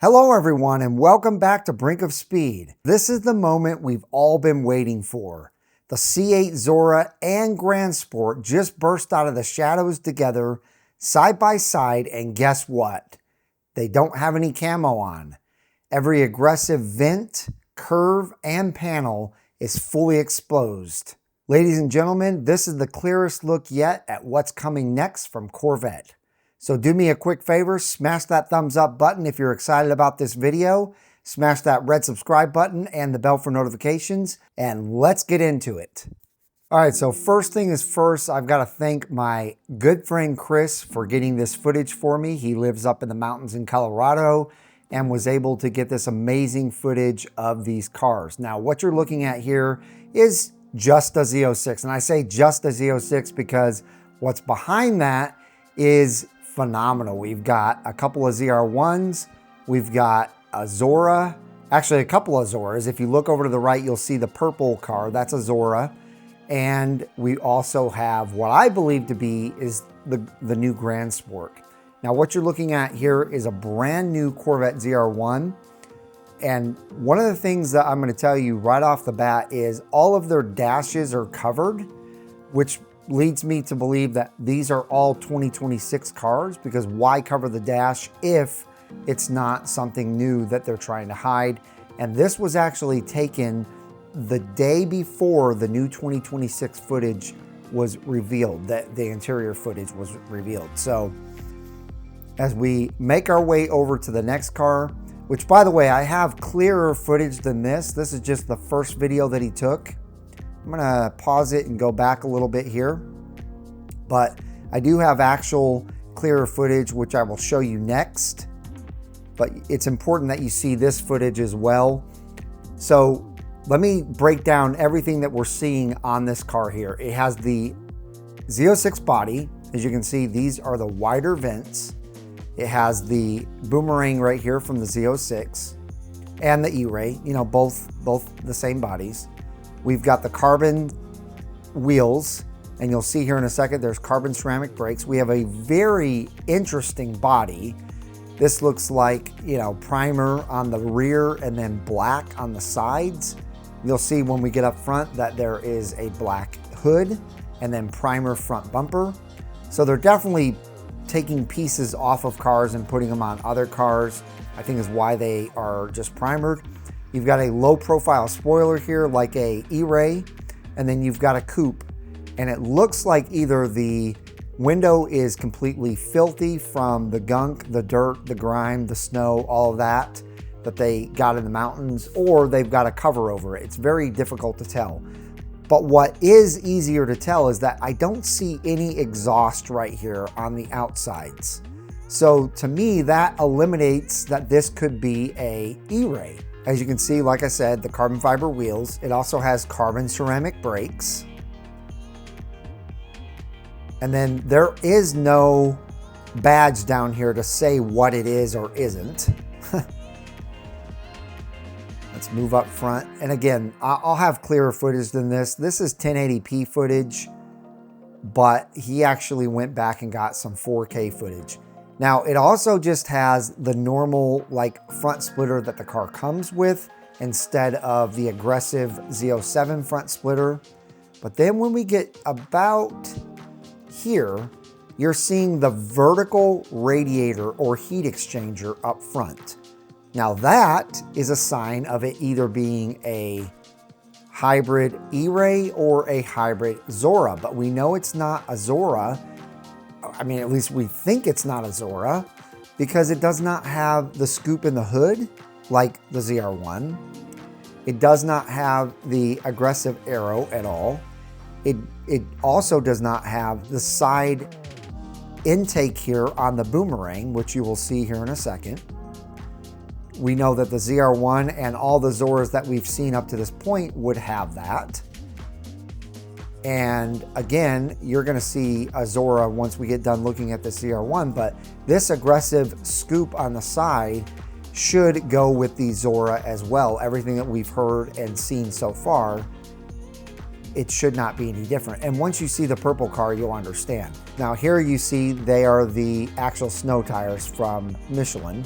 Hello everyone and welcome back to Brink of Speed. This is the moment we've all been waiting for. The C8 Zora and Grand Sport just burst out of the shadows together, side by side, and guess what? They don't have any camo on. Every aggressive vent, curve, and panel is fully exposed. Ladies and gentlemen, this is the clearest look yet at what's coming next from Corvette. So do me a quick favor, smash that thumbs up button if you're excited about this video, smash that red subscribe button and the bell for notifications, and let's get into it. All right, so first thing is first, I've got to thank my good friend Chris for getting this footage for me. He lives up in the mountains in Colorado and was able to get this amazing footage of these cars. Now, what you're looking at here is just a Z06, and I say just a Z06 because what's behind that is phenomenal. We've got a couple of ZR1s, we've got a Zora, actually a couple of Zoras. If you look over to the right, you'll see the purple car, that's a Zora. And we also have what I believe to be is the new Grand Sport. Now what you're looking at here is a brand new Corvette ZR1. And one of the things that I'm going to tell you right off the bat is all of their dashes are covered, which leads me to believe that these are all 2026 cars, because why cover the dash if it's not something new that they're trying to hide? And this was actually taken the day before the new 2026 footage was revealed, that the interior footage was revealed. So as we make our way over to the next car, which by the way, I have clearer footage than this. This is just the first video that he took. I'm gonna pause it and go back a little bit here, but I do have actual clearer footage, which I will show you next. But it's important that you see this footage as well. So let me break down everything that we're seeing on this car here. It has the Z06 body. As you can see, these are the wider vents. It has the boomerang right here from the Z06 and the E-Ray, you know, both the same bodies. We've got the carbon wheels, and you'll see here in a second, there's carbon ceramic brakes. We have a very interesting body. This looks like, you know, primer on the rear and then black on the sides. You'll see when we get up front that there is a black hood and then primer front bumper. So they're definitely taking pieces off of cars and putting them on other cars, I think is why they are just primered. You've got a low profile spoiler here like a E-Ray, and then you've got a coupe, and it looks like either the window is completely filthy from the gunk, the dirt, the grime, the snow, all of that they got in the mountains, or they've got a cover over it. It's very difficult to tell. But what is easier to tell is that I don't see any exhaust right here on the outsides. So to me, that eliminates that this could be a E-Ray. As you can see, like I said, the carbon fiber wheels. It also has carbon ceramic brakes. And then there is no badge down here to say what it is or isn't. Let's move up front. And again, I'll have clearer footage than this. This is 1080p footage, but he actually went back and got some 4K footage. Now, it also just has the normal like front splitter that the car comes with instead of the aggressive Z07 front splitter. But then when we get about here, you're seeing the vertical radiator or heat exchanger up front. Now that is a sign of it either being a hybrid E-Ray or a hybrid Zora, but we know it's not a Zora. I mean, at least we think it's not a Zora because it does not have the scoop in the hood like the ZR1. It does not have the aggressive aero at all. It also does not have the side intake here on the boomerang, which you will see here in a second. We know that the ZR1 and all the Zoras that we've seen up to this point would have that. And again, you're gonna see a Zora once we get done looking at the ZR1, but this aggressive scoop on the side should go with the Zora as well. Everything that we've heard and seen so far, it should not be any different. And once you see the purple car, you'll understand. Now here you see they are the actual snow tires from Michelin.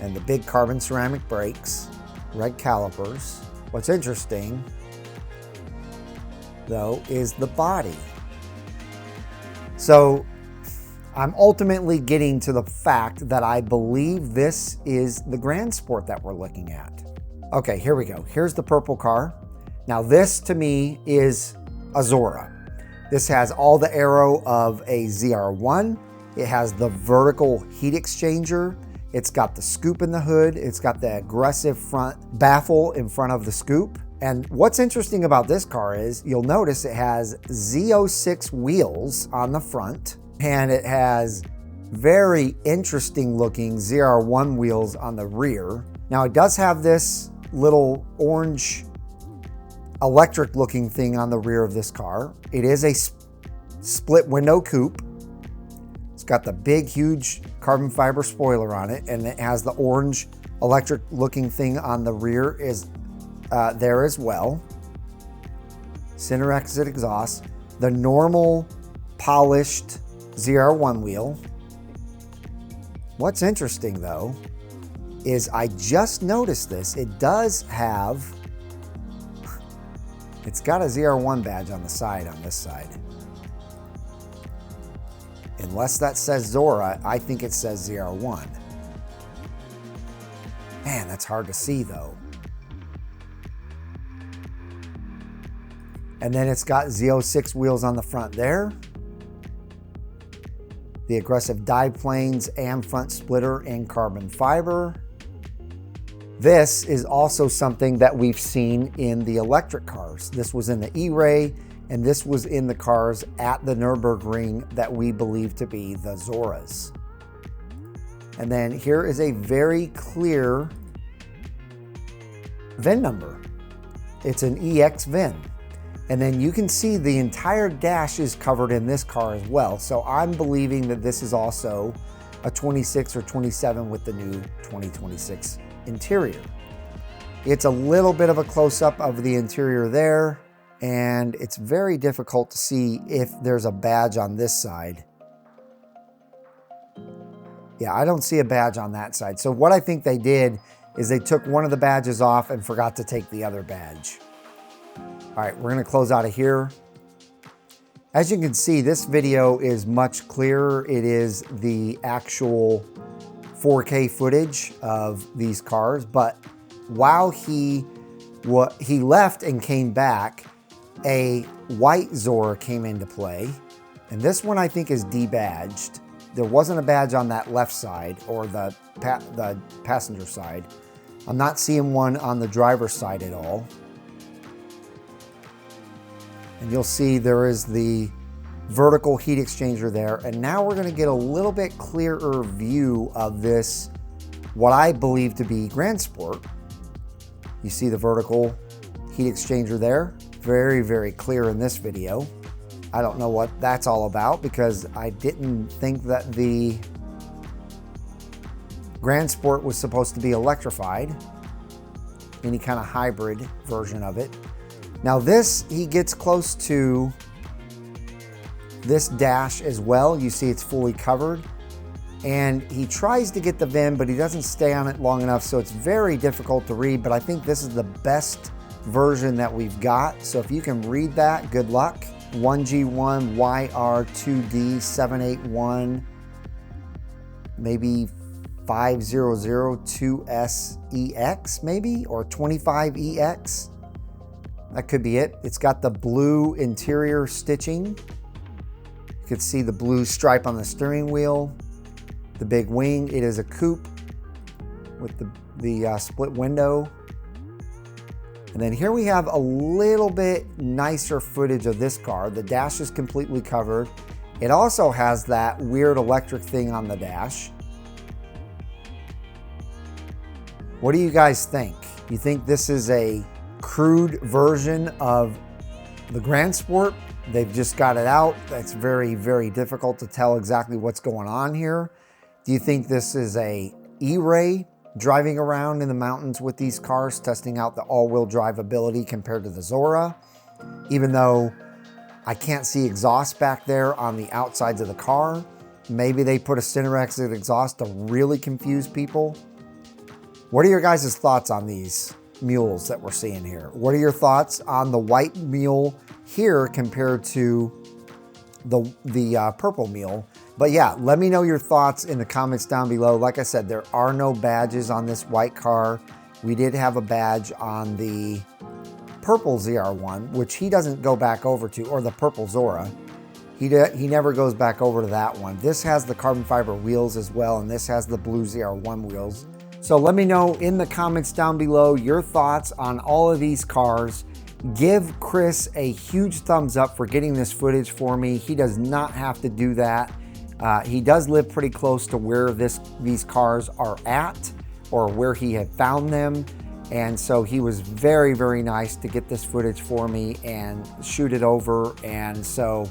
and the big carbon ceramic brakes, red calipers. What's interesting, though, is the body. So I'm ultimately getting to the fact that I believe this is the Grand Sport that we're looking at. Okay, here we go. Here's the purple car. Now this to me is a Zora. This has all the aero of a ZR1. It has the vertical heat exchanger. It's got the scoop in the hood. It's got the aggressive front baffle in front of the scoop. And what's interesting about this car is you'll notice it has Z06 wheels on the front, and it has very interesting looking ZR1 wheels on the rear. Now it does have this little orange electric looking thing on the rear of this car. It is a split window coupe. It's got the big, huge carbon fiber spoiler on it, and it has the orange electric looking thing on the rear is there as well. Center exit exhaust. The normal polished ZR1 wheel. What's interesting though is I just noticed this. It does have, it's got a ZR1 badge on the side on this side. Unless that says Zora, I think it says ZR1. Man, that's hard to see though. And then it's got Z06 wheels on the front there. The aggressive dive planes and front splitter in carbon fiber. This is also something that we've seen in the electric cars. This was in the E-Ray, and this was in the cars at the Nürburgring that we believe to be the Zoras. And then here is a very clear VIN number. It's an EX VIN. And then you can see the entire dash is covered in this car as well. So I'm believing that this is also a 26 or 27 with the new 2026 interior. It's a little bit of a close-up of the interior there, and it's very difficult to see if there's a badge on this side. Yeah, I don't see a badge on that side. So what I think they did is they took one of the badges off and forgot to take the other badge. All right, we're gonna close out of here. As you can see, this video is much clearer. It is the actual 4K footage of these cars, but while he left and came back, a white Zora came into play, and this one I think is debadged. There wasn't a badge on that left side or the passenger side. I'm not seeing one on the driver's side at all. And you'll see there is the vertical heat exchanger there. And now we're gonna get a little bit clearer view of this, what I believe to be Grand Sport. You see the vertical heat exchanger there. Very, very clear in this video. I don't know what that's all about because I didn't think that the Grand Sport was supposed to be electrified, any kind of hybrid version of it. Now this, he gets close to this dash as well. You see it's fully covered, and he tries to get the VIN, but he doesn't stay on it long enough, so it's very difficult to read, but I think this is the best version that we've got. So if you can read that, good luck. 1G1YR2D781, maybe 5002SEX maybe, or 25EX. That could be it. It's got the blue interior stitching. You can see the blue stripe on the steering wheel, the big wing. It is a coupe with the split window. And then here we have a little bit nicer footage of this car. The dash is completely covered. It also has that weird electric thing on the dash. What do you guys think? You think this is a crude version of the Grand Sport? They've just got it out. That's very, very difficult to tell exactly what's going on here. Do you think this is a E-Ray driving around in the mountains with these cars, testing out the all-wheel drive ability compared to the Zora? Even though I can't see exhaust back there on the outsides of the car. Maybe they put a center exit exhaust to really confuse people. What are your guys' thoughts on these mules that we're seeing here? What are your thoughts on the white mule here compared to the purple mule? But yeah, let me know your thoughts in the comments down below. Like I said, there are no badges on this white car. We did have a badge on the purple ZR1, which he doesn't go back over to, or the purple Zora. He never goes back over to that one. This has the carbon fiber wheels as well, and this has the blue ZR1 wheels. So let me know in the comments down below your thoughts on all of these cars. Give Chris a huge thumbs up for getting this footage for me. He does not have to do that. He does live pretty close to where these cars are at, or where he had found them. And so he was very, very nice to get this footage for me and shoot it over. And so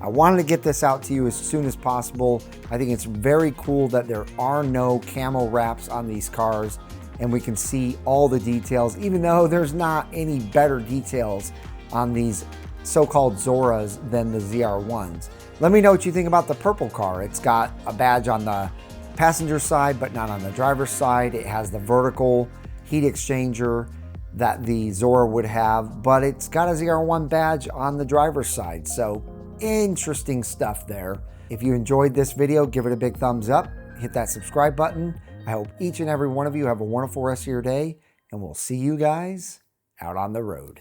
I wanted to get this out to you as soon as possible. I think it's very cool that there are no camo wraps on these cars, and we can see all the details, even though there's not any better details on these so-called Zoras than the ZR1s. Let me know what you think about the purple car. It's got a badge on the passenger side, but not on the driver's side. It has the vertical heat exchanger that the Zora would have, but it's got a ZR1 badge on the driver's side. So interesting stuff there. If you enjoyed this video, give it a big thumbs up, hit that subscribe button. I hope each and every one of you have a wonderful rest of your day, and we'll see you guys out on the road.